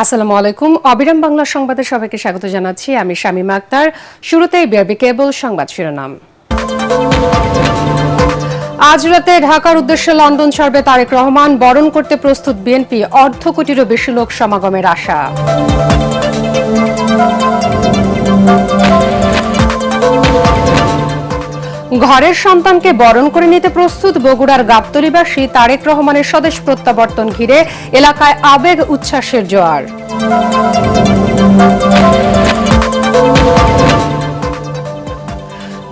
আসসালামু আলাইকুম। অবিরাম বাংলা সংবাদে সবাইকে স্বাগত জানাচ্ছি। আমি শামীমা আক্তার। শুরুতেই বিআরবি কেবল সংবাদ শিরোনাম। আজ রাতে ঢাকার উদ্দেশ্যে লন্ডন ছাড়বে তারেক রহমান। বরণ করতে প্রস্তুত বিএনপি। অর্ধ কোটিরও বেশি লোক সমাগমের আশা। ঘরের সন্তানকে বরণ করে নিতে প্রস্তুত বগুড়ার গাবতলীবাসী। তারেক রহমানের স্বদেশ প্রত্যাবর্তন ঘিরে এলাকায় আবেগ উচ্ছ্বাসের জোয়ার।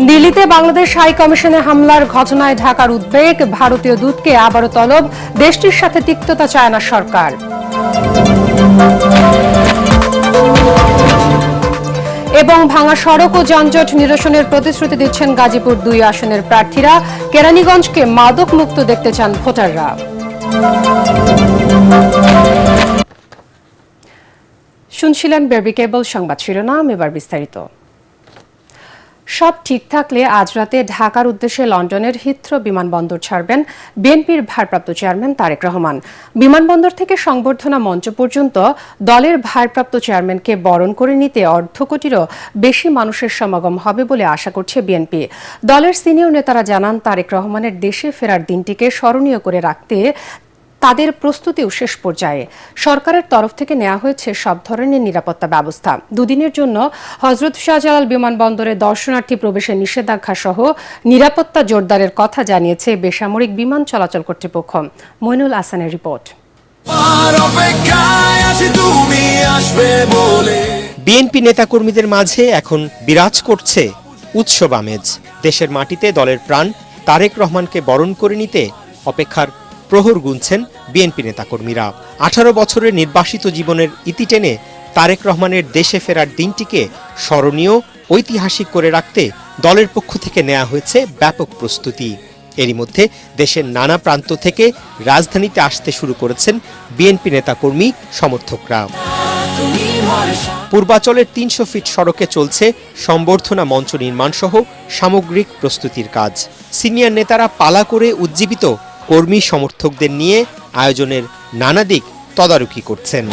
দিল্লিতে বাংলাদেশ হাই কমিশনে হামলার ঘটনায় ঢাকার উদ্বেগ। ভারতীয় দূতকে আবারও তলব। দেশটির সাথে তিক্ততা চায় না সরকার। এবং ভাঙা সড়ক ও যানজট নিরসনের প্রতিশ্রুতি দিচ্ছেন গাজীপুর ২ আসনের প্রার্থীরা। কেরানীগঞ্জকে মাদক মুক্ত দেখতে চান ভোটাররা। শুনছিলেন বিআরবি কেবল সংবাদ শিরোনাম, এবার বিস্তারিত। সব ঠিক থাকলে আজ রাতে ঢাকার উদ্দেশ্যে লন্ডনের হিথ্রো বিমানবন্দর ছাড়বেন বিএনপির ভারপ্রাপ্ত চেয়ারম্যান তারেক রহমান। বিমানবন্দর থেকে সংবর্ধনা মঞ্চ পর্যন্ত দলের ভারপ্রাপ্ত চেয়ারম্যানকে বরণ করে নিতে অর্ধ কোটিরও বেশি মানুষের সমাগম হবে বলে আশা করছে বিএনপি। দলের সিনিয়র নেতারা জানান, তারেক রহমানের দেশে ফেরার দিনটিকে স্মরণীয় করে রাখতে তাদের প্রস্তুতিও শেষ পর্যায়ে। সরকারের তরফ থেকে নেওয়া হয়েছে সব ধরনের নিরাপত্তা ব্যবস্থা। দুদিনের জন্য হযরত শাহজালাল বিমানবন্দরে দর্শনার্থী প্রবেশে নিষেধাজ্ঞা সহ নিরাপত্তা জোরদারের কথা জানিয়েছে বেসামরিক বিমান চলাচল কর্তৃপক্ষ। মইনুল হাসানের রিপোর্ট। বিএনপি নেতাকর্মীদের মাঝে এখন বিরাজ করছে উৎসব আমেজ। দেশের মাটিতে দলের প্রাণ তারেক রহমানকে বরণ করে নিতে অপেক্ষার প্রহর গুনছেন বিএনপি নেতাকর্মীরা। 18 বছরের নির্বাসিত জীবনের ইতি টেনে তারেক রহমানের দেশে ফেরার দিনটিকে স্মরণীয় ঐতিহাসিক করে রাখতে দলের পক্ষ থেকে নেওয়া হয়েছে ব্যাপক প্রস্তুতি। এরই মধ্যে দেশের নানা প্রান্ত থেকে রাজধানীতে আসতে শুরু করেছেন বিএনপি নেতাকর্মী সমর্থকরা। পূর্বাচলের 300 ফিট সড়কে চলছে সম্বর্ধনা মঞ্চ নির্মাণ সহ সামগ্রিক প্রস্তুতির কাজ। সিনিয়র নেতারা পালা করে উজ্জীবিত কর্মী সমর্থকদের নিয়ে আয়োজনের নানা দিক তদারকি করছেন।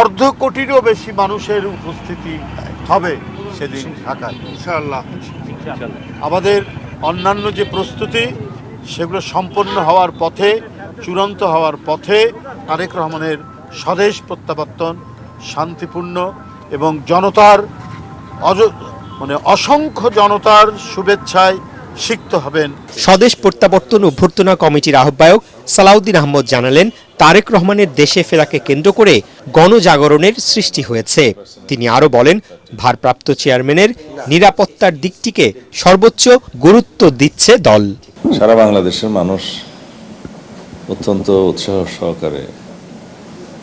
অর্ধ কোটিরও বেশি মানুষের উপস্থিতি হবে সেদিন ঢাকায় ইনশাআল্লাহ। আমাদের অন্যান্য যে প্রস্তুতি সেগুলো সম্পন্ন হওয়ার পথে, চূড়ান্ত হওয়ার পথে তারেক রহমানের স্বদেশ প্রত্যাবর্তন শান্তিপূর্ণ এবং জনতার অসংখ্য জনতার শুভেচ্ছায় সিক্ত হবেন। স্বদেশ প্রত্যাবর্তন অভ্যর্থনা কমিটির আহ্বায়ক সালাউদ্দিন আহমদ জানালেন, তারেক রহমানের দেশে ফেরাকে কেন্দ্র করে গণজাগরণের সৃষ্টি হয়েছে। তিনি আরো বলেন, ভারপ্রাপ্ত চেয়ারম্যানের নিরাপত্তার দিকটিকে সর্বোচ্চ গুরুত্ব দিচ্ছে দল। সারা বাংলাদেশের মানুষ অত্যন্ত উৎসাহ সহকারে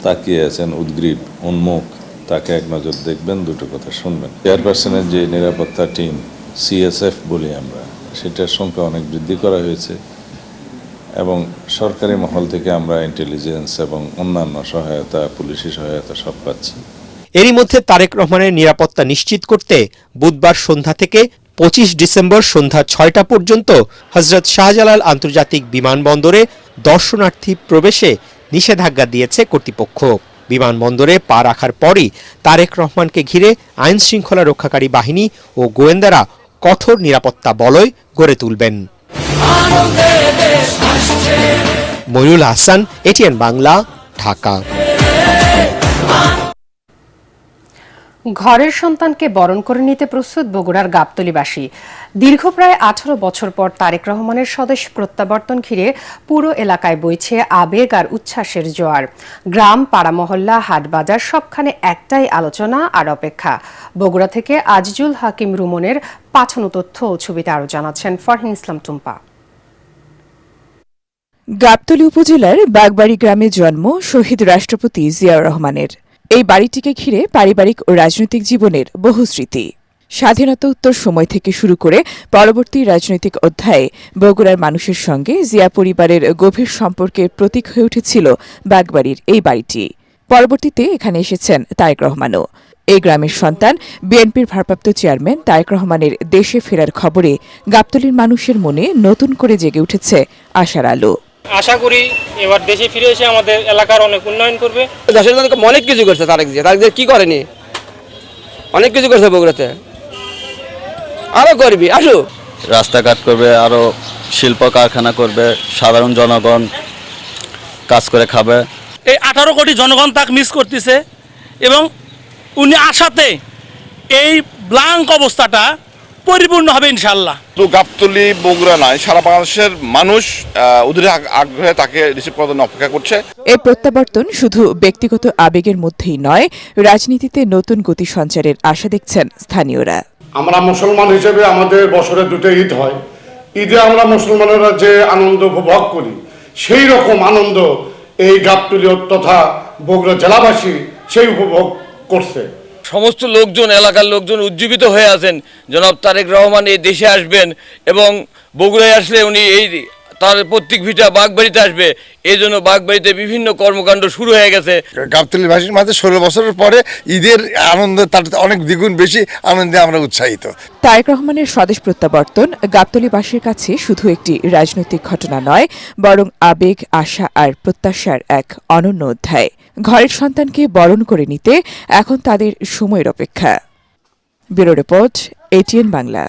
তাকিয়ে আছেন, উদ্গ্রীব, উন্মুখ। তাকে এক নজর দেখবেন, দুটো কথা শুনবেন। চেয়ারপারসনের যে নিরাপত্তা টিম CSF বলি আমরা, সেটার সংখ্যা অনেক বৃদ্ধি করা হয়েছে এবং সরকারি মহল থেকে আমরা ইন্টেলিজেন্স এবং অন্যান্য সহায়তা, পুলিশি সহায়তা সব পাচ্ছি। এরই মধ্যে তারেক রহমানের নিরাপত্তা নিশ্চিত করতে বুধবার সন্ধ্যা থেকে 25 ডিসেম্বর সন্ধ্যা 6টা পর্যন্ত হযরত শাহজালাল আন্তর্জাতিক বিমানবন্দরে দর্শনার্থী প্রবেশে নিষেধাজ্ঞা দিয়েছে কর্তৃপক্ষ। বিমানবন্দরে পা রাখার পরই তারেক রহমানকে ঘিরে আইন শৃঙ্খলা রক্ষাকারী বাহিনী ও গোয়েন্দারা কঠোর নিরাপত্তা বলয় গড়ে তুলবেন। মইনুল হাসান, ATN বাংলা, ঢাকা। ঘরের সন্তানকে বরণ করে নিতে প্রস্তুত বগুড়ার গাবতলীবাসী। দীর্ঘ প্রায় 18 বছর পর তারেক রহমানের স্বদেশ প্রত্যাবর্তন ঘিরে পুরো এলাকায় বইছে আবেগ আর উচ্ছ্বাসের জোয়ার। গ্রাম, পাড়া, মহল্লা, হাট বাজার সবখানে একটাই আলোচনা আর অপেক্ষা। বগুড়া থেকে আজিজুল হাকিম রুমনের পাঠানো তথ্য ও ছবিতে আরো জানাচ্ছেন ফরহিন ইসলাম টুম্পা। গাবতলী উপজেলার বাগবাড়ি গ্রামে জন্ম শহীদ রাষ্ট্রপতি জিয়াউর রহমানের। এই বাড়িটিকে ঘিরে পারিবারিক ও রাজনৈতিক জীবনের বহু স্মৃতি। স্বাধীনতা উত্তর সময় থেকে শুরু করে পরবর্তী রাজনৈতিক অধ্যায়ে বগুড়ার মানুষের সঙ্গে জিয়া পরিবারের গভীর সম্পর্কের প্রতীক হয়ে উঠেছিল বাগবাড়ির এই বাড়িটি। পরবর্তীতে এখানে এসেছেন তারেক রহমানও। এই গ্রামের সন্তান বিএনপির ভারপ্রাপ্ত চেয়ারম্যান তারেক রহমানের দেশে ফেরার খবরে গাবতলীর মানুষের মনে নতুন করে জেগে উঠেছে আশার আলো। আশা করি এবার দেশে ফিরে এসে আমাদের এলাকার অনেক উন্নয়ন করবে। দেশের জন্য অনেক কিছু করছে তারেক জিয়া কি করেনি, অনেক কিছু করছে বগুড়াতে, আরো করবি আসুক। রাস্তাঘাট করবে, আরো শিল্প কারখানা করবে, সাধারণ জনগণ কাজ করে খাবে। এই 18 কোটি জনগণ তাকে মিস করতেছে এবং উনি আশাতে এই ব্ল্যাঙ্ক অবস্থাটা পরিপূর্ণ হবে ইনশাআল্লাহ। শুধু গাবতলী বগুড়া নয়, সারা বাংলাদেশের মানুষ অধীর আগ্রহে তাকে রিসিভ করার জন্য অপেক্ষা করছে। এই প্রত্যাবর্তন শুধু ব্যক্তিগত আবেগের মধ্যেই নয়, রাজনীতিতে নতুন গতি সঞ্চারের আশা দেখছেন স্থানীয়রা। আমরা মুসলমান হিসেবে আমাদের বছরে দুটো ঈদ হয়, ঈদে আমরা মুসলমানেরা যে আনন্দ উপভোগ করি সেই রকম আনন্দ এই গাবতলী তথা বগুড়া জেলাবাসী সেই উপভোগ করছে। সমস্ত লোকজন, এলাকার লোকজন উজ্জীবিত হয়ে আছেন জনাব তারেক রহমান এই দেশে আসবেন এবং বগুড়ায় আসলে উনি এই তার প্রত্যেক ভিটা বাগবাড়িতে আসবে, এই জন্য বাগবাড়িতে বিভিন্ন কর্মকাণ্ড শুরু হয়ে গেছে। গাবতলীবাসীর মাঝে 16 বছরের পরে ঈদের আনন্দ তার অনেক দ্বিগুণ বেশি আনন্দে আমরা উৎসাহিত। তারেক রহমানের স্বদেশ প্রত্যাবর্তন গাবতলীবাসীর কাছে শুধু একটি রাজনৈতিক ঘটনা নয়, বরং আবেগ, আশা আর প্রত্যাশার এক অনন্য অধ্যায়। ঘরের সন্তানকে বরণ করে নিতে এখন তাদের সময়ের অপেক্ষা। Bureau report, ATN Bangla.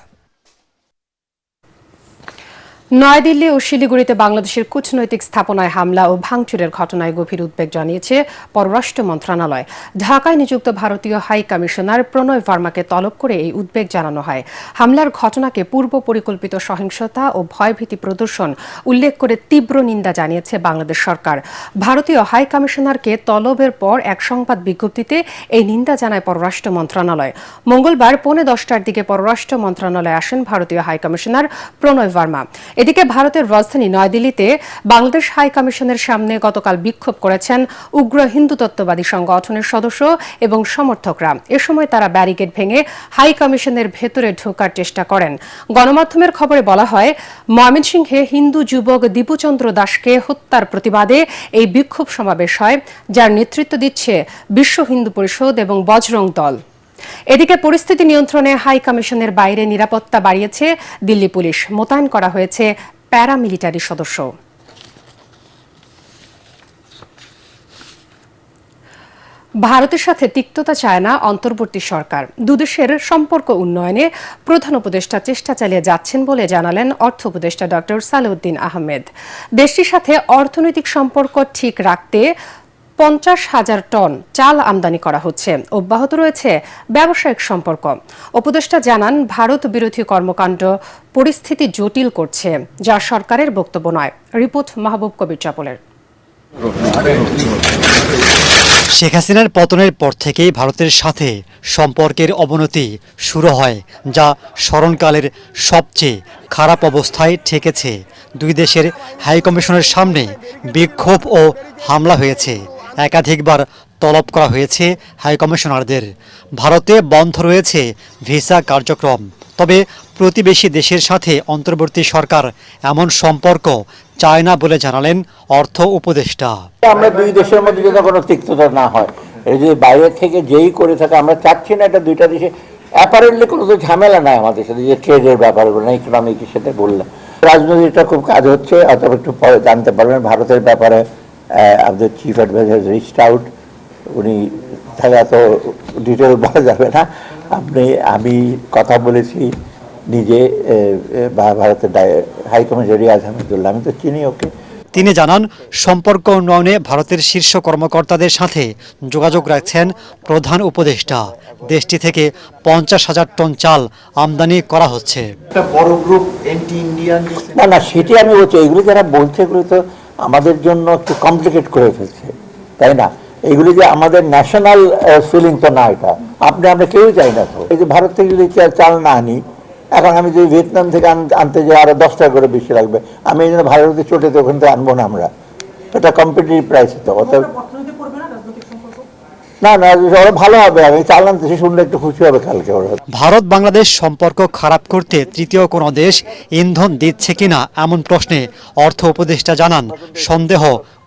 New Delhi ও শিলিগুড়িতে বাংলাদেশের কূটনৈতিক স্থাপনায় হামলা ও ভাঙচুরের ঘটনায় গভীর উদ্বেগ জানিয়েছে পররাষ্ট্র মন্ত্রণালয়। ঢাকায় নিযুক্ত ভারতীয় হাই কমিশনার প্রণয় ভার্মাকে তলব করে এই উদ্বেগ জানানো হয়। হামলার ঘটনাকে পূর্ব পরিকল্পিত সহিংসতা ও ভয়ভীতি প্রদর্শন উল্লেখ করে তীব্র নিন্দা জানিয়েছে বাংলাদেশ সরকার। ভারতীয় হাই কমিশনারকে তলবের পর এক সংবাদ বিজ্ঞপ্তিতে এই নিন্দা জানায় পররাষ্ট্র মন্ত্রণালয়। মঙ্গলবার 10:45টার দিকে পররাষ্ট্র মন্ত্রণালয়ে আসেন ভারতীয় হাই কমিশনার প্রণয় ভার্মা। এদিকে ভারতের রাজধানী নয়াদিল্লিতে বাংলাদেশ হাই কমিশনের সামনে গতকাল বিক্ষোভ করেছেন উগ্র হিন্দুত্ববাদী সংগঠনের সদস্য এবং সমর্থকরা। এ সময় তারা ব্যারিকেড ভেঙে হাই কমিশনের ভেতরে ঢোকার চেষ্টা করেন। গণমাধ্যমের খবরে বলা হয়, ময়মনসিংহে হিন্দু যুবক দীপুচন্দ্র দাসকে হত্যার প্রতিবাদে এই বিক্ষোভ সমাবেশ হয়, যার নেতৃত্ব দিচ্ছে বিশ্ব হিন্দু পরিষদ এবং বজরং দল। এদিকে পরিস্থিতি নিয়ন্ত্রণে হাই কমিশনের বাইরে নিরাপত্তা বাড়িয়েছে দিল্লি পুলিশ। মোতায়েন করা হয়েছে প্যারামিলিটারি সদস্য। ভারতের সাথে তিক্ততা চায় না অন্তর্বর্তী সরকার। দুদেশের সম্পর্ক উন্নয়নে প্রধান উপদেষ্টা চেষ্টা চালিয়ে যাচ্ছেন বলে জানালেন অর্থ উপদেষ্টা ডক্টর সালেউদ্দিন আহমেদ। দেশটির সাথে অর্থনৈতিক সম্পর্ক ঠিক রাখতে 50,000 টন চাল আমদানি করা হচ্ছে। অব্যাহত রয়েছে ব্যবসায়িক সম্পর্ক। উপদেষ্টা জানান, ভারত বিরোধী কর্মকাণ্ড পরিস্থিতি জটিল করছে, যা সরকারের বক্তব্য নয়। রিপোর্ট মাহবুব কবির চাপলের। শেখ হাসিনার পতনের পর থেকেই ভারতের সাথে সম্পর্কের অবনতি শুরু হয়, যা স্মরণকালের সবচেয়ে খারাপ অবস্থায় ঠেকেছে। দুই দেশের হাইকমিশনের সামনে বিক্ষোভ ও হামলা হয়েছে। একাধিকবার তলব করা হয়েছে হাইকমিশনারদের। ভারতে বন্ধ রয়েছে ভিসা কার্যক্রম। তবে প্রতিবেশী দেশের সাথে অন্তর্বর্তী সরকার এমন সম্পর্ক চায় না বলে জানালেন অর্থ উপদেষ্টা। আমরা দুই দেশের মধ্যে যদি কোনো তিক্ততা না হয়, এই যে বাইরে থেকে যেই করে থাকে, আমরা চাচ্ছি না এটা দুইটা দেশে অ্যাপারেন্টলি কোনো তো ঝামেলা নাই আমাদের সাথে, যে ট্রেডের ব্যাপারে বললেন, ইকোনমিকের সাথে বললেন, রাজনীতিটা খুব কাজ হচ্ছে। অথবা একটু পরে জানতে পারবেন ভারতের ব্যাপারে আমাদের চিফ অ্যাডভাইজার রিচড আউট, উনি তাহলে এত ডিটেল বলা যাবে না। আমি কথা বলেছি নিজে ভারতের হাইকমিশনার রিয়াজ আহমেদুল্লাহ, আমি তো চিনি ওকে। তিনি জানান, সম্পর্ক উন্নয়নে ভারতের শীর্ষ কর্মকর্তাদের সাথে যোগাযোগ রাখছেন প্রধান উপদেষ্টা। দেশটি থেকে 50,000 টন চাল আমদানি করা হচ্ছে। না সেটি আমি বলছি, এগুলো যারা বলছে এগুলো তো আমাদের জন্য একটু কমপ্লিকেট করে ফেলছে, তাই না? এগুলি যে আমাদের ন্যাশনাল ফিলিং তো না, এটা আমরা কেউই চাই না। তো এই যে ভারত থেকে যদি চাল না আনি, এখন আমি যদি ভিয়েতনাম থেকে আনতে যাই আরো 10 টাকা করে বেশি লাগবে, আমি এই জন্য ভারতে চটে তো ওখান থেকে আনবো না আমরা, এটা কম্পিটিটিভ প্রাইস তো। না ওরা ভালো হবে, আমি চাল আনতেছি শুনলে একটু খুশি হবে কালকে ওরা। ভারত বাংলাদেশ সম্পর্ক খারাপ করতে তৃতীয় কোনো দেশ ইন্ধন দিচ্ছে কিনা এমন প্রশ্নে অর্থ উপদেষ্টা জানান, সন্দেহ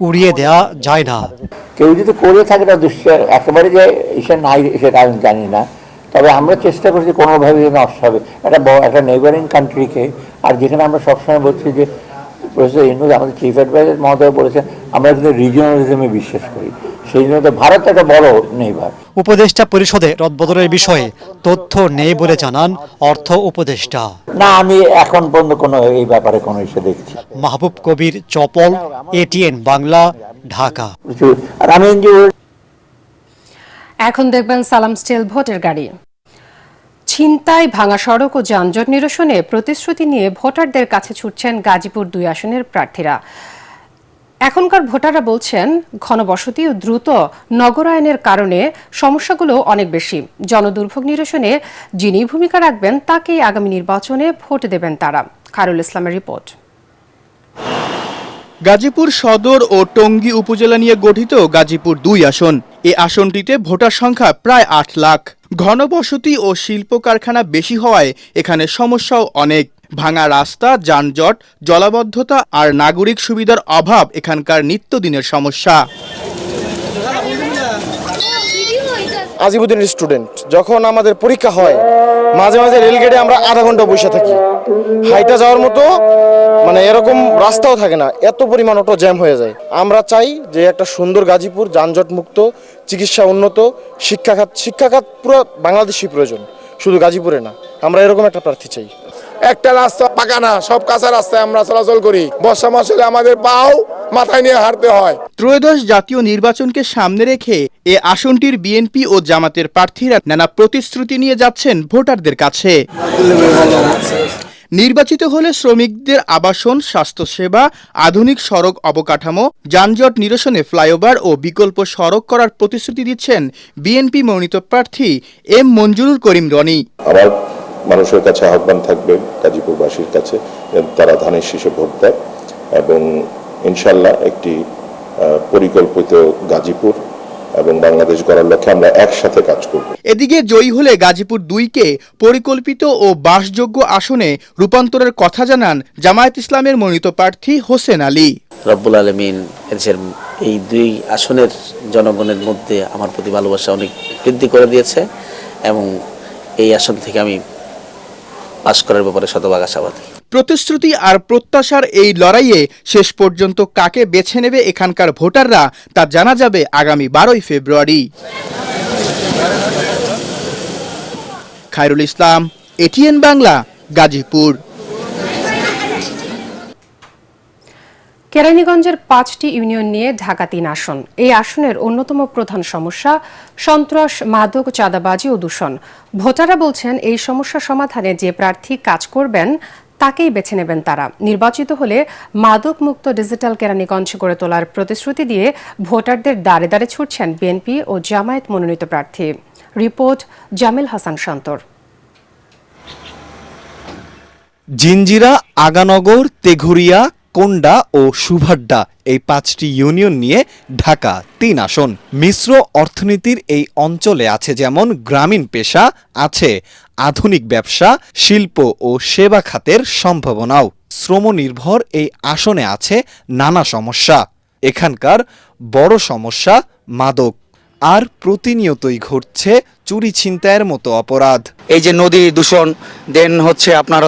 উড়িয়ে দেওয়া যায় না। কেউ যদি করে থাকে না একেবারে যে এসে নাই সেটা আমি জানি না, তবে আমরা চেষ্টা করছি কোনোভাবে নষ্ট হবে একটা নেইবারিং কান্ট্রিকে। আর যেখানে আমরা সবসময় বলছি যে প্রফেসর ইউনূস আমাদের চিফ অ্যাডভাইজার মহোদয় বলেছেন আমরা কিন্তু রিজিওনালিজমে বিশ্বাস করি, সেই জন্য তো ভারত একটা বড় নেইবার। উপদেষ্টা পরিষদে রদবদলের বিষয়ে তথ্য নেই বলে জানান অর্থ উপদেষ্টা। না, আমি এখন পর্যন্ত কোনো এই ব্যাপারে কোনো ইস্যু দেখছি। মাহবুব কবির, চপল, এটিএন বাংলা, ঢাকা। আর আমি এখন দেখবেন সালাম স্টিল ভোটের গাড়ি। ছিনতাই, ভাঙা সড়ক ও যানজট নিরসনে প্রতিশ্রুতি নিয়ে ভোটারদের কাছে ছুটছেন গাজীপুর 2 আসনের প্রার্থীরা। এখনকার ভোটাররা বলছেন ঘনবসতি ও দ্রুত নগরায়নের কারণে সমস্যাগুলো অনেক বেশি। জনদুর্ভোগ নিরসনে যিনি ভূমিকা রাখবেন তাকেই আগামী নির্বাচনে ভোট দেবেন তারা। খায়রুল ইসলামের রিপোর্ট। গাজীপুর সদর ও টঙ্গী উপজেলা নিয়ে গঠিত গাজীপুর 2 আসন। এই আসনটিতে ভোটার সংখ্যা প্রায় 8 লাখ। ঘনবসতি ও শিল্প কারখানা বেশি হওয়ায় এখানে সমস্যাও অনেক। ভাঙা রাস্তা, যানজট, জলাবদ্ধতা আর নাগরিক সুবিধার অভাব এখানকার নিত্যদিনের সমস্যা। আজিবুদ্দিনের স্টুডেন্ট, যখন আমাদের পরীক্ষা হয় মাঝে মাঝে রেলগেটে আমরা আধা ঘন্টা বসে থাকি, হাইটা যাওয়ার মতো মানে এরকম রাস্তাও থাকে না, এত পরিমাণ অটো জ্যাম হয়ে যায়। আমরা চাই যে একটা সুন্দর গাজীপুর, যানজট মুক্ত, চিকিৎসা উন্নত, শিক্ষাখাত পুরো বাংলাদেশই প্রয়োজন, শুধু গাজীপুরে না। আমরা এরকম একটা প্রার্থী চাই। একটা রাস্তা পাকা না, সব কাঁচা রাস্তায় আমরা চলাচল করি, বর্ষা মাস হলে আমাদের পাও মাথায় নিয়ে হাঁটতে হয়। ত্রয়োদশ জাতীয় নির্বাচনকে সামনে রেখে এ আসনটির বিএনপি ও জামাতের প্রার্থীরা নানা প্রতিশ্রুতি নিয়ে যাচ্ছেন ভোটারদের কাছে। নির্বাচিত হলে শ্রমিকদের আবাসন, স্বাস্থ্যসেবা, আধুনিক সড়ক অবকাঠামো, যানজট নিরসনে ফ্লাইওভার ও বিকল্প সড়ক করার প্রতিশ্রুতি দিচ্ছেন বিএনপি মনোনীত প্রার্থী এম মঞ্জুরুল করিম রনি। আমার মানুষের কাছে আহ্বান থাকবে, গাজীপুরবাসীর কাছে, তারা ধানের শীষে ভোট দেয় এবং ইনশাল্লাহ একটি পরিকল্পিত গাজীপুর এবং বাংলাদেশ গড়ার লক্ষ্যে আমরা একসাথে কাজ করব। এদিকে জয়ী হলে গাজীপুর 2কে পরিকল্পিত ও বাসযোগ্য আসনে রূপান্তরের কথা জানান জামায়াত ইসলামের মনোনীত প্রার্থী হোসেন আলী। রব্বুল আলামিন এই 2 আসনের জনগণের মধ্যে আমার প্রতি ভালোবাসা অনেক বৃদ্ধি করে দিয়েছে এবং এই আসন থেকে আমি পাস করার ব্যাপারে শতভাগ আশাবাদী। প্রতিশ্রুতি আর প্রত্যাশার এই লড়াইয়ে শেষ পর্যন্ত কাকে বেছে নেবে এখানকার ভোটাররা তা জানা যাবে আগামী 12 ফেব্রুয়ারি। খায়রুল ইসলাম, এটিএন বাংলা, গাজীপুর। কেরানীগঞ্জের 5টি ইউনিয়ন নিয়ে ঢাকা 3 আসন। এই আসনের অন্যতম প্রধান সমস্যা সন্ত্রাস, মাদক, চাঁদাবাজি ও দূষণ। ভোটাররা বলছেন এই সমস্যা সমাধানে যে প্রার্থী কাজ করবেন তাকেই বেছে নেবেন তারা। নির্বাচিত হলে মাদক মুক্ত ডিজিটাল কেরানীগঞ্জ গড়ে তোলার প্রতিশ্রুতি দিয়ে ভোটারদের দাঁড়ে দাঁড়ে ছুটছেন বিএনপি ও জামায়াত মনোনীত প্রার্থী। রিপোর্ট জামিল হাসান শান্তর। জিঞ্জিরা, আগানগর, তেঘুরিয়া, কোন্ডা ও সুভাড্ডা এই 5টি ইউনিয়ন নিয়ে ঢাকা 3 আসন। মিশ্র অর্থনীতির এই অঞ্চলে আছে যেমন গ্রামীণ পেশা, আছে আধুনিক ব্যবসা, শিল্প ও সেবা খাতের সম্ভাবনাও। শ্রমনির্ভর এই আসনে আছে নানা সমস্যা। এখানকার বড় সমস্যা মাদক, আর প্রতিনিয়তই ঘটছে চুরি ছিনতাইয়ের মতো অপরাধ। এই যে নদী দূষণ, দেন আপনার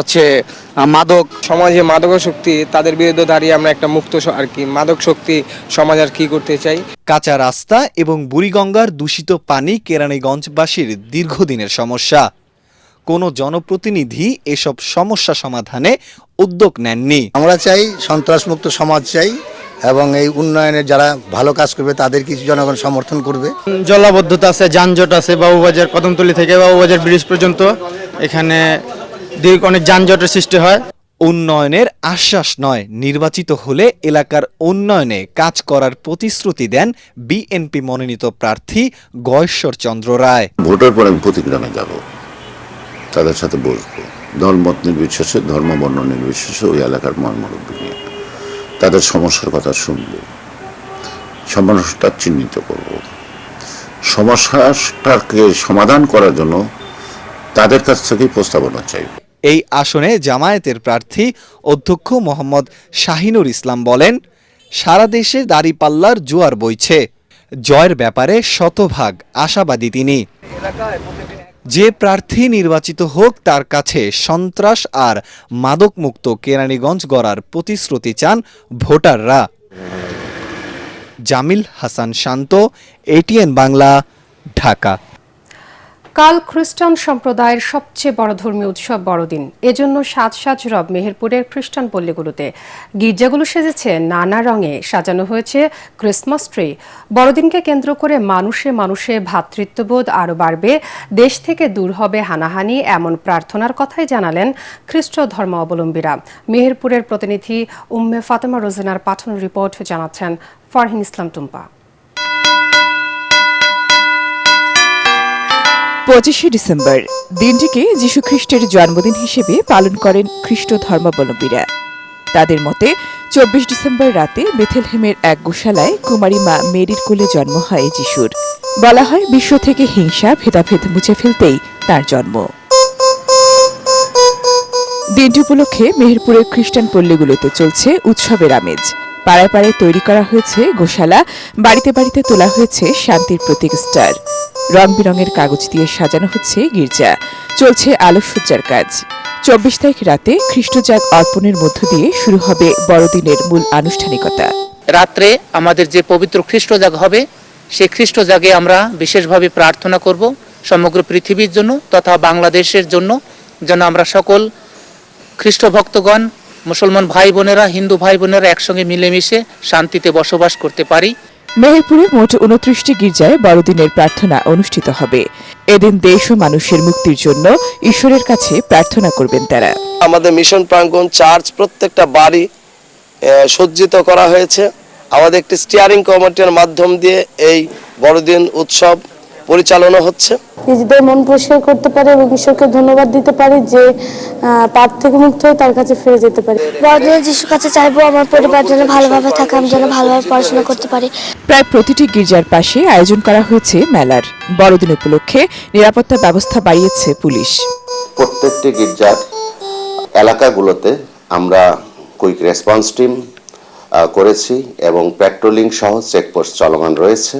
মাদক, সমাজে মাদকাসক্তি, তাদের বিরুদ্ধে দাঁড়িয়ে আমরা একটা মুক্ত আর কি মাদক শক্তি সমাজ আর কি করতে চাই। কাঁচা রাস্তা এবং বুড়িগঙ্গার দূষিত পানি কেরানীগঞ্জবাসীর দীর্ঘদিনের সমস্যা। কোনো জনপ্রতিনিধি এসব সমস্যা সমাধানে উদ্যোগ নেননি। আমরা চাই সন্ত্রাসমুক্ত সমাজ চাই এবং এই উন্নয়নের যারা ভালো কাজ করবে তাদের কিছু জনগণ সমর্থন করবে। জলাবদ্ধতা আছে, যানজট আছে, বাবুবাজার কদমতলী থেকে বাবুবাজার ব্রিজ পর্যন্ত এখানে অনেক যানজটের সৃষ্টি হয়। উন্নয়নের আশ্বাস নয়, নির্বাচিত হলে এলাকার উন্নয়নে কাজ করার প্রতিশ্রুতি দেন বিএনপি মনোনীত প্রার্থী গয়েশ্বর চন্দ্র রায়। ভোটের পর আমি প্রতিগ্রামে যাব, তাদের সাথে বসবো, দলমত নির্বিশেষে, ধর্ম বর্ণ নির্বিশেষে ওই এলাকার মর্মরূপী নিয়ে তাদের সমস্যার কথা শুনব, সমস্যাটা চিহ্নিত করব, সমস্যাটাকে সমাধান করার জন্য তাদের কাছ থেকে প্রস্তাবনা চাইব। এই আসনে জামায়াতের প্রার্থী অধ্যক্ষ মোহাম্মদ শাহিনুর ইসলাম বলেন, সারা দেশে দাঁড়িপাল্লার জোয়ার বইছে, জয়ের ব্যাপারে শতভাগ আশাবাদী তিনি। যে প্রার্থী নির্বাচিত হোক তার কাছে সন্ত্রাস আর মাদকমুক্ত কেরানীগঞ্জ গড়ার প্রতিশ্রুতি চান ভোটাররা। জামিল হাসান শান্ত, এটিএন বাংলা, ঢাকা। কাল খ্রিস্টান সম্প্রদায়ের সবচেয়ে বড় ধর্মীয় উৎসব বড়দিন। এজন্য সাজ সাজ রব মেহেরপুরের খ্রিস্টান পল্লীগুলোতে। গির্জাগুলো সেজেছে নানা রঙে, সাজানো হয়েছে ক্রিসমাস ট্রি। বড়দিনকে কেন্দ্র করে মানুষে মানুষে ভ্রাতৃত্ববোধ আরও বাড়বে, দেশ থেকে দূর হবে হানাহানি, এমন প্রার্থনার কথাই জানালেন খ্রিস্ট ধর্মাবলম্বীরা। মেহেরপুরের প্রতিনিধি উম্মে ফাতেমা রোজেনার পাঠানো রিপোর্ট জানাচ্ছেন ফারহিন ইসলাম টুম্পা। 25শে ডিসেম্বর দিনটিকে যীশুখ্রিস্টের জন্মদিন হিসেবে পালন করেন খ্রিস্ট ধর্মাবলম্বীরা। তাদের মতে 24 ডিসেম্বর রাতে বেথেলহেমের এক গোশালায় কুমারী মা মেরির কোলে জন্ম হয় যিশুর। বলা হয় বিশ্ব থেকে হিংসা ভেদাভেদ মুছে ফেলতেই তার জন্ম। দিনটি উপলক্ষে মেহেরপুরের খ্রিস্টান পল্লীগুলোতে চলছে উৎসবের আমেজ। পাড়ায় পাড়ায় তৈরি করা হয়েছে গোশালা, বাড়িতে বাড়িতে তোলা হয়েছে শান্তির প্রতীক স্টার। রং বেরঙের কাগজ দিয়ে সাজানো হচ্ছে গির্জা, চলছে আলোকসজ্জার কাজ। 24 তারিখ রাতে খ্রিস্টজাগ অর্পণের মধ্য দিয়ে শুরু হবে বড়দিনের মূল আনুষ্ঠানিকতা। রাত্রে আমাদের যে পবিত্র খ্রিস্টজাগ হবে, সেই খ্রিস্টজাগে আমরা বিশেষভাবে প্রার্থনা করব সমগ্র পৃথিবীর জন্য তথা বাংলাদেশের জন্য, যেন আমরা সকল খ্রিস্ট ভক্তগণ, মুসলমান ভাই বোনেরা, হিন্দু ভাই বোনেরা একসঙ্গে মিলেমিশে শান্তিতে বসবাস করতে পারি। মেহেরপুরে মোট 29টি গির্জায় বড়দিনের প্রার্থনা অনুষ্ঠিত হবে। এদিন দেশ ও মানুষের মুক্তির জন্য ঈশ্বরের কাছে প্রার্থনা করবেন তারা। আমাদের মিশন প্রাঙ্গণ চার্চ প্রত্যেকটা বাড়ি সজ্জিত করা হয়েছে। আমাদের একটি স্টিয়ারিং কমিটির মাধ্যম দিয়ে এই বড়দিন উৎসব পরিচালনা হচ্ছে। নিজেদের মন পরিষ্কার করতে পারে এবং ঈশ্বরকে ধন্যবাদ দিতে পারি যে পাপ থেকে মুক্ত হয়ে তার কাছে ফিরে যেতে পারি। বড়দিনে যিশুর কাছে চাইবো আমার পরিবার যেন ভালোভাবে থাকে, আমি যেন ভালোভাবে পড়াশোনা করতে পারি। প্রায় প্রতিটি গির্জার পাশে আয়োজন করা হয়েছে মেলার। বড়দিন উপলক্ষে নিরাপত্তা ব্যবস্থা বাড়িয়েছে পুলিশ। প্রত্যেকটি গির্জার এলাকাগুলোতে আমরা কুইক রেসপন্স টিম করেছি এবং পেট্রোলিং সহ চেকপোস্ট চলমান রয়েছে।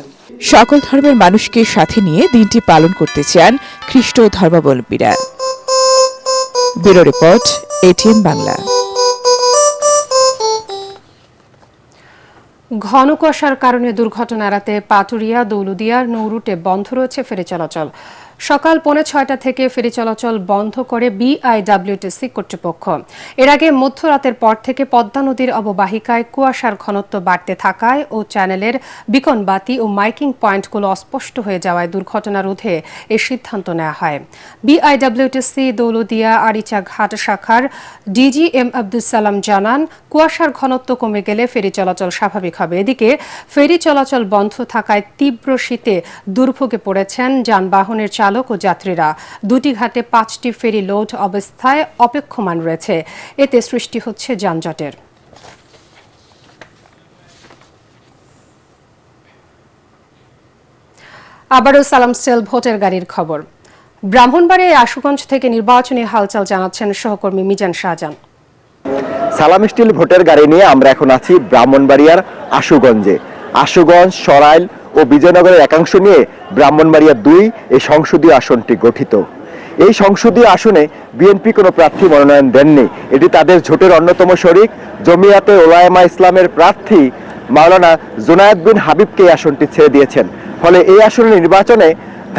সকল ধর্মের মানুষকে সাথে নিয়ে দিনটি পালন করতে চান খ্রিস্ট ধর্মাবলম্বীরা। Bureau report, ATN Bangla. ঘন কুয়াশার কারণে দুর্ঘটনা এড়াতে পাটুরিয়া দৌলুদিয়ার নৌরুটে বন্ধ রয়েছে ফেরি চলাচল। সকাল 5:30 থেকে ফেরি চলাচল বন্ধ করে বিআইডব্লিউটিসি কর্তৃপক্ষ। এর আগে মধ্যরাতের পর থেকে পদ্মা নদীর অববাহিকায় কুয়াশার ঘনত্ব বাড়তে থাকায় ও চ্যানেলের বিকন বাতি ও মাইকিং পয়েন্টগুলো অস্পষ্ট হয়ে যাওয়ায় দুর্ঘটনা রোধে এ সিদ্ধান্ত নেওয়া হয়। বিআইডব্লিউটিসি দৌলুদিয়া আরিচা ঘাট শাখার ডিজি এম আব্দুল সালাম জানান, কুয়াশার ঘনত্ব কমে গেলে ফেরি চলাচল স্বাভাবিক হবে। এদিকে ফেরি চলাচল বন্ধ থাকায় তীব্র শীতে দুর্ভোগে পড়েছেন যানবাহনের চালক ও যাত্রীরা। দুটি ঘাটে 5টি ফেরি লোড অবস্থায় অপেক্ষমান রয়েছে। এতে সৃষ্টি হচ্ছে যানজটের। আবারও সালাম সেল ভোটের গাড়ির খবর। ব্রাহ্মণবাড়িয়ার আশুগঞ্জ থেকে নির্বাচনী হালচাল জানাচ্ছেন সহকর্মী মিজান শাহজাহান। সালাম স্টিল ভোটের গাড়ি নিয়ে আমরা এখন আছি ব্রাহ্মণবাড়িয়ার আশুগঞ্জে। আশুগঞ্জ, সরাইল ও বিজয়নগরের একাংশ নিয়ে ব্রাহ্মণবাড়িয়া 2 এই সংসদীয় আসনটি গঠিত। এই সংসদীয় আসনে বিএনপি কোনো প্রার্থী মনোনয়ন দেননি। এটি তাদের জোটের অন্যতম শরিক জমিয়াতে ওলায়েমা ইসলামের প্রার্থী মাওলানা জুনায়েদ বিন হাবিবকে এই আসনটি ছেড়ে দিয়েছেন। ফলে এই আসনের নির্বাচনে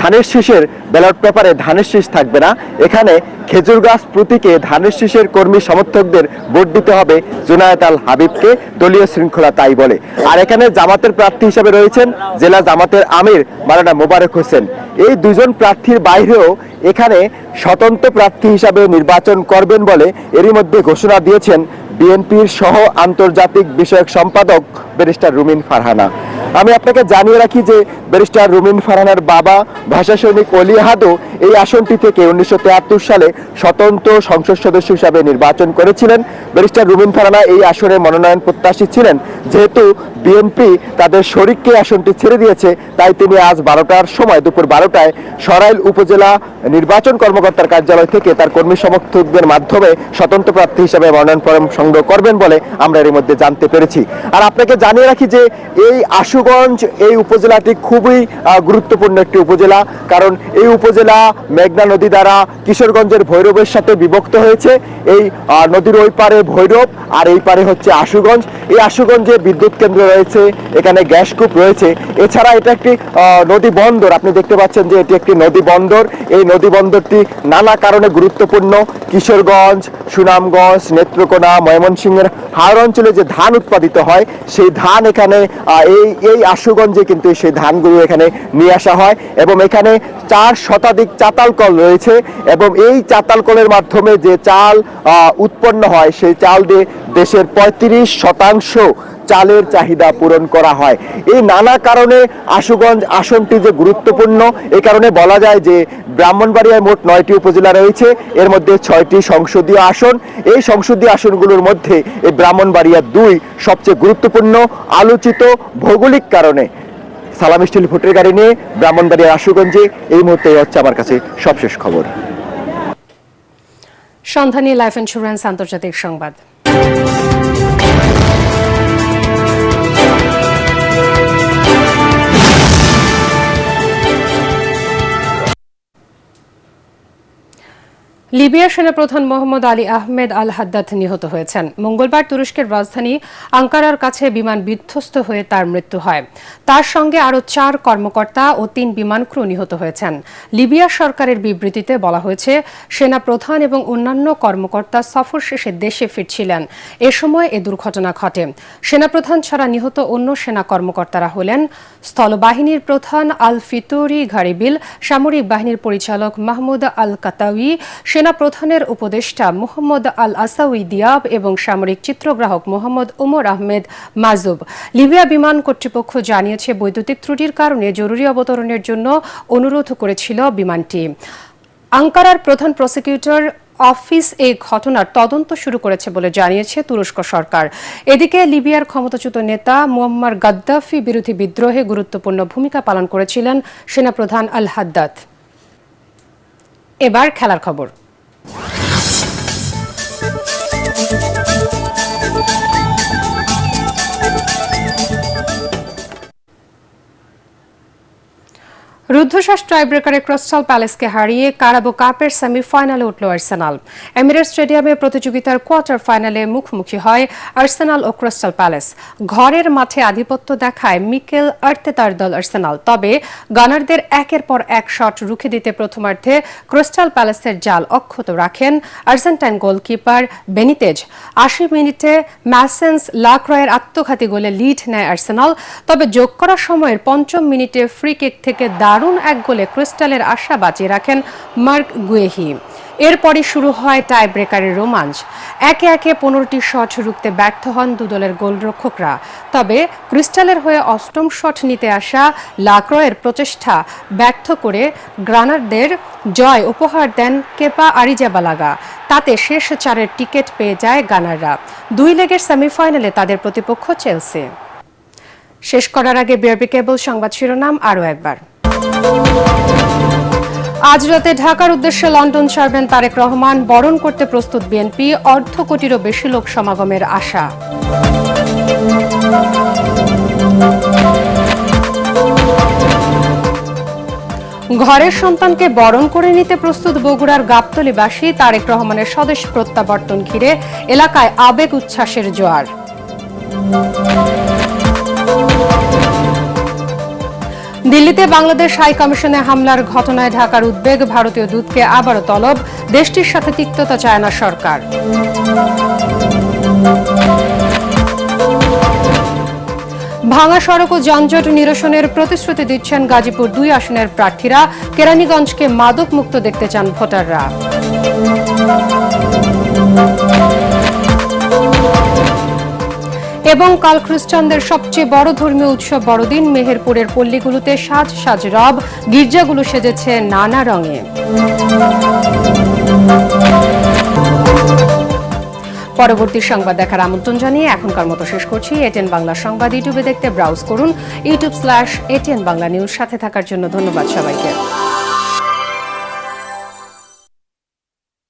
ধানের শীষের ব্যালট পেপারে ধানের শীষ থাকবে না। এখানে খেজুর গাছ প্রতীকে ধানের শীষের কর্মী সমর্থকদের ভোট দিতে হবে জুনায়েদ আল হাবিবকে, দলীয় শৃঙ্খলা তাই বলে। আর এখানে জামাতের প্রার্থী হিসেবে রয়েছেন জেলা জামাতের আমির মাওলানা মোবারক হোসেন। এই দুজন প্রার্থীর বাইরেও এখানে স্বতন্ত্র প্রার্থী হিসাবে নির্বাচন করবেন বলে এরই মধ্যে ঘোষণা দিয়েছেন বিএনপির সহ আন্তর্জাতিক বিষয়ক সম্পাদক ব্যারিস্টার রুমিন ফারহানা। আমি আপনাকে জানিয়ে রাখি যে ব্যারিস্টার রুমিন ফারহানার বাবা ভাষা সৈনিক অলি আহাদও এই আসনটি থেকে 1973 সালে স্বতন্ত্র সংসদ সদস্য হিসাবে নির্বাচন করেছিলেন। ব্যারিস্টার রুমিন ফারহানা এই আসনে মনোনয়ন প্রত্যাশী ছিলেন। যেহেতু বিএনপি তাদের শরিককে আসনটি ছেড়ে দিয়েছে, তাই তিনি আজ 12টার সময় দুপুর 12টায় সরাইল উপজেলা নির্বাচন কর্মকর্তার কার্যালয় থেকে তার কর্মী সমর্থকদের মাধ্যমে স্বতন্ত্র প্রার্থী হিসাবে মনোনয়ন ফরম সংগ্রহ করবেন বলে আমরা এর মধ্যে জানতে পেরেছি। আর আপনাকে জানিয়ে রাখি যে এই আশুগঞ্জ আশুগঞ্জ এই উপজেলাটি খুবই গুরুত্বপূর্ণ একটি উপজেলা, কারণ এই উপজেলা মেঘনা নদী দ্বারা কিশোরগঞ্জের ভৈরবের সাথে বিভক্ত হয়েছে। এই নদীর ওই পারে ভৈরব আর এই পারে হচ্ছে আশুগঞ্জ। এই আশুগঞ্জে বিদ্যুৎ কেন্দ্র রয়েছে, এখানে গ্যাসকূপ রয়েছে। এছাড়া এটা একটি নদী বন্দর, আপনি দেখতে পাচ্ছেন যে এটি একটি নদী বন্দর। এই নদী বন্দরটি নানা কারণে গুরুত্বপূর্ণ। কিশোরগঞ্জ, সুনামগঞ্জ, নেত্রকোনা, ময়মনসিংহের হাওড় অঞ্চলে যে ধান উৎপাদিত হয় সেই ধান এখানে এই আশুগঞ্জে কিন্তু সেই ধানগুলো এখানে নিয়ে আসা হয় এবং এখানে 4 শতাধিক চাতাল কল রয়েছে এবং এই চাতাল কলের মাধ্যমে যে চাল উৎপন্ন হয় সেই চাল দিয়ে দেশের 35% চালের চাহিদা পূরণ করা হয়। এই নানা কারণে আশুগঞ্জ আসনটি যে গুরুত্বপূর্ণ, এই কারণে বলা যায় যে ব্রাহ্মণবাড়িয়ায় মোট 9টি উপজেলা রয়েছে, এর মধ্যে 6টি সংসদীয় আসন। এই সংসদীয় আসনগুলোর মধ্যে এই ব্রাহ্মণবাড়িয়া 2 সবচেয়ে গুরুত্বপূর্ণ, আলোচিত ভৌগোলিক কারণে। সালাম স্টিল ভোটের গাড়ি নিয়ে ব্রাহ্মণবাড়িয়ার আশুগঞ্জে এই মুহূর্তে হচ্ছে আমার কাছে সবশেষ খবর। সন্ধানী লাইফ ইন্স্যুরেন্স আন্তর্জাতিক সংবাদ। লিবিয়ার সেনাপ্রধান মোহাম্মদ আলী আহমেদ আল হাদ্দাদ নিহত হয়েছেন। মঙ্গলবার তুরস্কের রাজধানী আঙ্কারার কাছে বিমান বিধ্বস্ত হয়ে তার মৃত্যু হয়। তার সঙ্গে আরও 4 কর্মকর্তা ও 3 বিমান ক্রু নিহত হয়েছেন। লিবিয়া সরকারের বিবৃতিতে বলা হয়েছে, সেনাপ্রধান এবং অন্যান্য কর্মকর্তা সফর শেষে দেশে ফিরছিলেন। এ সময় এ দুর্ঘটনা ঘটে। সেনাপ্রধান ছাড়া নিহত অন্য সেনা কর্মকর্তারা হলেন স্থলবাহিনীর প্রধান আল ফিতরি ঘারিবিল, সামরিক বাহিনীর পরিচালক মাহমুদ আল কাতাউই, সেনা প্রধানের উপদেষ্টা মোহাম্মদ আল আসাউই দিয়াব এবং সামরিক চিত্রগ্রাহক মোহাম্মদ ওমর আহমেদ মাজুব। লিবিয়া বিমান কর্তৃপক্ষ জানিয়েছে, বৈদ্যুতিক ত্রুটির কারণে জরুরি অবতরণের জন্য অনুরোধ করেছিল বিমানটি। আঙ্কারার প্রধান প্রসিকিউটর অফিস এই ঘটনার তদন্ত শুরু করেছে বলে জানিয়েছে তুরস্ক সরকার। এদিকে লিবিয়ার ক্ষমতাচ্যুত নেতা মুয়াম্মার গাদ্দাফি বিরোধী বিদ্রোহে গুরুত্বপূর্ণ ভূমিকা পালন করেছিলেন সেনাপ্রধান আল হাদ্দাদ। এবার খেলার খবর। রুদ্ধশ্বাস টাইব্রেকারে ক্রিস্টাল প্যালেসকে হারিয়ে কারাবো কাপের সেমিফাইনালে উঠল আর্সেনাল। এমিরেটস স্টেডিয়ামে প্রতিযোগিতার কোয়ার্টার ফাইনালে মুখোমুখি হয় আর্সেনাল ও ক্রিস্টাল প্যালেস। ঘরের মাঠে আধিপত্য দেখায় মিকেল আর্তেতার দল আর্সেনাল। তবে গানারদের একের পর এক শট রুখে দিতে প্রথমার্ধে ক্রিস্টাল প্যালেসের জাল অক্ষত রাখেন আর্জেন্টাইন গোলকিপার বেনিতেজ। 80 মিনিটে ম্যাসেন্স লাক্রয়ের আত্মঘাতী গোলে লিড নেয় আর্সেনাল। তবে যোগ করা সময়ের 5ম মিনিটে ফ্রি কিক থেকে দারুণ এক গোলে ক্রিস্টালের আশা বাঁচিয়ে রাখেন মার্ক গুয়েহি। এরপরই শুরু হয় টাই ব্রেকারের রোমাঞ্চ। একে একে 15টি শট রুখতে ব্যর্থ হন দুদলের গোলরক্ষকরা। তবে ক্রিস্টালের হয়ে 8ম শট নিতে আসা লাক্রয়ের প্রচেষ্টা ব্যর্থ করে গ্রানারদের জয় উপহার দেন কেপা আরিজাবালাগা। তাতে শেষ 4-এর টিকিট পেয়ে যায় গানাররা। 2 লেগের সেমিফাইনালে তাদের প্রতিপক্ষ চেলসি। শেষ করার আগে বিআরবি কেবল সংবাদ শিরোনাম আরও একবার। আজ রাতে ঢাকার উদ্দেশ্যে লন্ডন ছাড়বেন তারেক রহমান। বরণ করতে প্রস্তুত বিএনপি। 1/2 কোটিরও বেশি লোক সমাগমের আশা। ঘরের সন্তানকে বরণ করে নিতে প্রস্তুত বগুড়ার গাবতলীবাসী। তারেক রহমানের স্বদেশ প্রত্যাবর্তন ঘিরে এলাকায় আবেগ উচ্ছ্বাসের জোয়ার। দিল্লিতে বাংলাদেশ হাই কমিশনে হামলার ঘটনায় ঢাকার উদ্বেগ। ভারতীয় দূতকে আবারও তলব। দেশটির সাথে তিক্ততা চায় না সরকার। ভাঙা সড়ক ও যানজট নিরসনের প্রতিশ্রুতি দিচ্ছেন গাজীপুর 2 আসনের প্রার্থীরা। কেরানীগঞ্জকে মাদক মুক্ত দেখতে চান ভোটাররা। এবং কাল খ্রিস্টানদের সবচেয়ে বড় ধর্মীয় উৎসব বড়দিন। মেহেরপুরের পল্লীগুলোতে সাজ সাজ রব। গির্জাগুলো সেজেছে নানা রঙে। পরবর্তী সংবাদ দেখার আমন্ত্রণ জানিয়ে এখনকার মতো শেষ করছি। এটিএন বাংলা সংবাদ ইউটিউবে দেখতে ব্রাউজ করুন youtube/ATN বাংলা নিউজ। সাথে থাকার জন্য ধন্যবাদ সবাইকে।